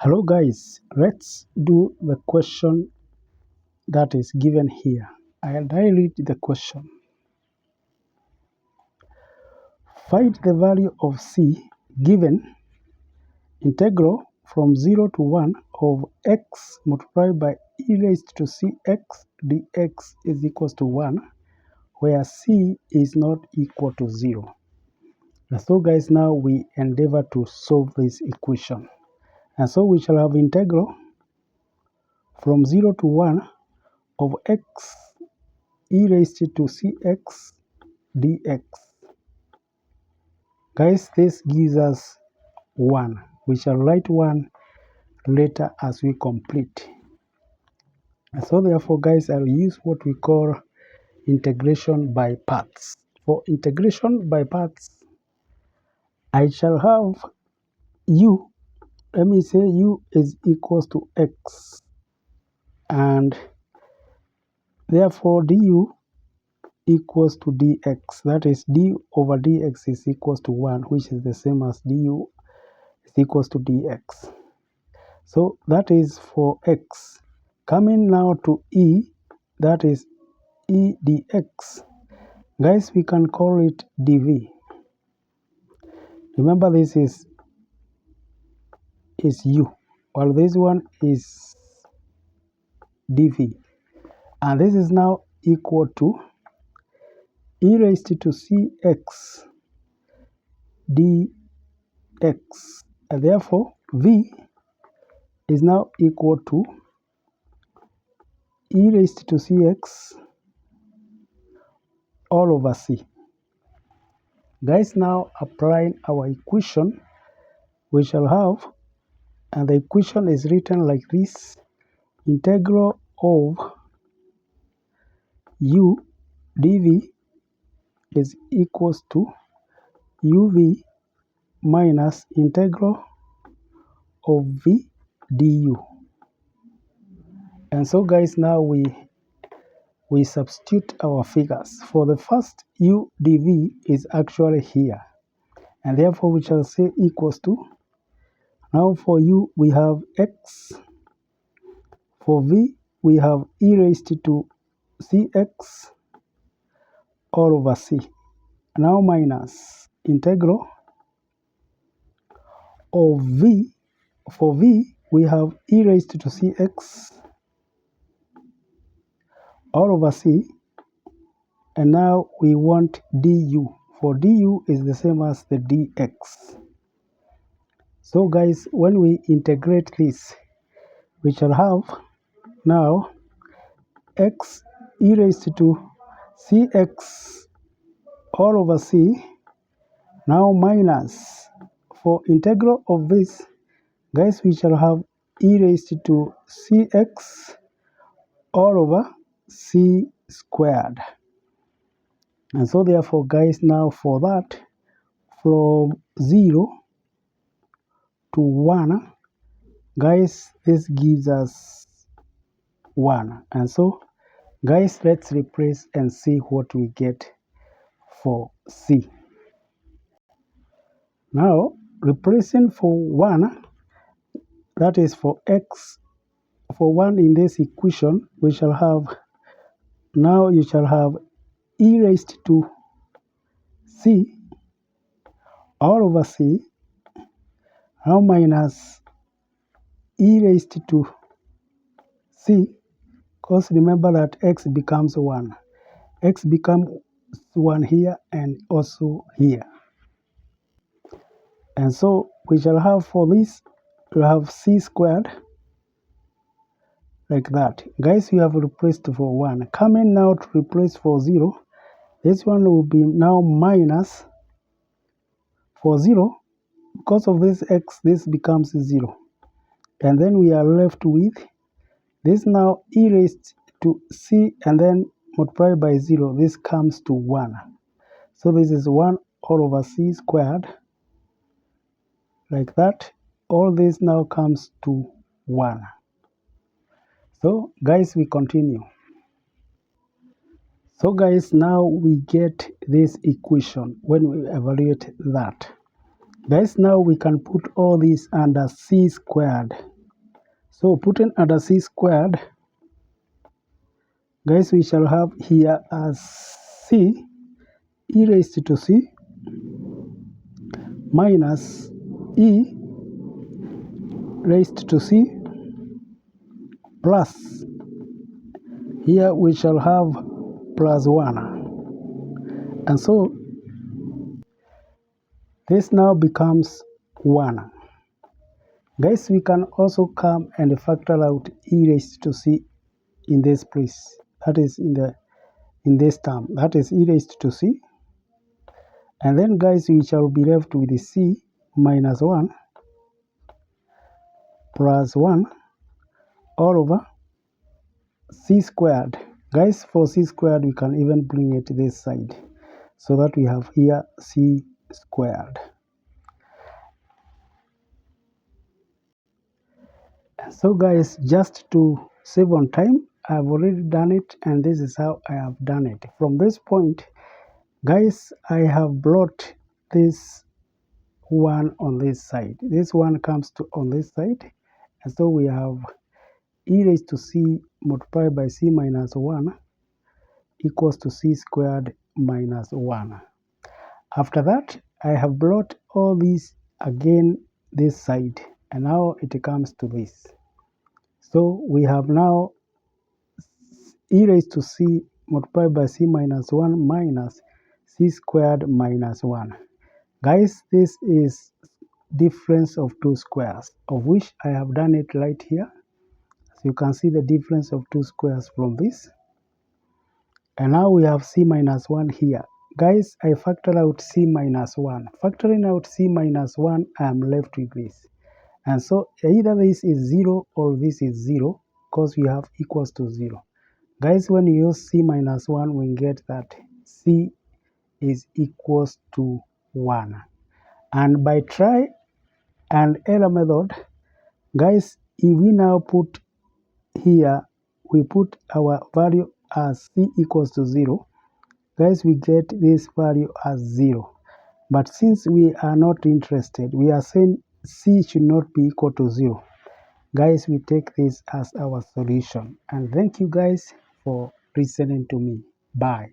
Hello guys, let's do the question that is given here. I'll read the question. Find the value of c given integral from 0 to 1 of x multiplied by e raised to cx dx is equals to 1, where c is not equal to 0. And so guys, now we endeavor to solve this equation. And so we shall have integral from 0 to 1 of x e raised to cx dx. Guys, this gives us 1. We shall write 1 later as we complete. And so therefore, guys, I'll use what we call integration by parts. For integration by parts, I shall have u, let me say u is equals to x, and therefore du equals to dx. That is, d over dx is equals to 1, which is the same as du is equals to dx. So that is for x. Coming now to e, that is e dx. Guys, we can call it dv. Remember, this is u, while this one is dv. And this is now equal to e raised to cx dx. And therefore, v is now equal to e raised to cx all over c. Guys, now applying our equation, we shall have, and the equation is written like this: integral of u dv is equals to uv minus integral of v du. And so guys, now we substitute our figures. For the first, u dv is actually here, and therefore we shall say equals to, now for u we have x, for v we have e raised to cx all over c, now minus integral of v, for v we have e raised to cx all over c, and now we want du. For du is the same as the dx. So guys, when we integrate this, we shall have now x e raised to cx all over c, now minus, for integral of this, guys, we shall have e raised to cx all over c squared. And so therefore, guys, now for that, from 0 to 1, guys, this gives us 1. And so, guys, let's replace and see what we get for c. Now, replacing for 1, that is for x, for 1 in this equation, we shall have, now you shall have e raised to c all over c, now minus e raised to c, because remember that x becomes 1. X becomes 1 here and also here. And so we shall have for this, we have c squared, like that. Guys, we have replaced for 1. Coming now to replace for 0, this one will be now minus for 0. Because of this x, this becomes 0. And then we are left with this now e raised to c, and then multiplied by 0, this comes to 1. So this is 1 all over c squared, like that. All this now comes to 1. So guys, we continue. So guys, now we get this equation when we evaluate that. Guys, now we can put all these under c squared. So putting under c squared, guys, we shall have here as c e raised to c minus e raised to c plus, here we shall have plus 1. And so this now becomes 1. Guys, we can also come and factor out e raised to c in this place. That is in this term. That is e raised to c. And then, guys, we shall be left with c minus 1 plus 1 all over c squared. Guys, for c squared, we can even bring it this side so that we have here c squared. So guys, just to save on time, I've already done it, and this is how I have done it. From this point, guys, I have brought this one on this side. This one comes to on this side, and so we have e raised to c multiplied by c minus 1 equals to c squared minus 1. After that, I have brought all these again this side, and now it comes to this. So we have now e raised to c multiplied by c minus 1 minus c squared minus 1. Guys, this is difference of two squares, of which I have done it right here. So you can see the difference of two squares from this. And now we have c minus 1 here. Guys, I factor out c minus 1. Factoring out c minus 1, I am left with this. And so either this is 0 or this is 0, because we have equals to 0. Guys, when you use c minus 1, we get that c is equals to 1. And by try and error method, guys, if we now put here, we put our value as c equals to 0, guys, we get this value as 0. But since we are not interested, we are saying c should not be equal to 0. Guys, we take this as our solution. And thank you guys for listening to me. Bye.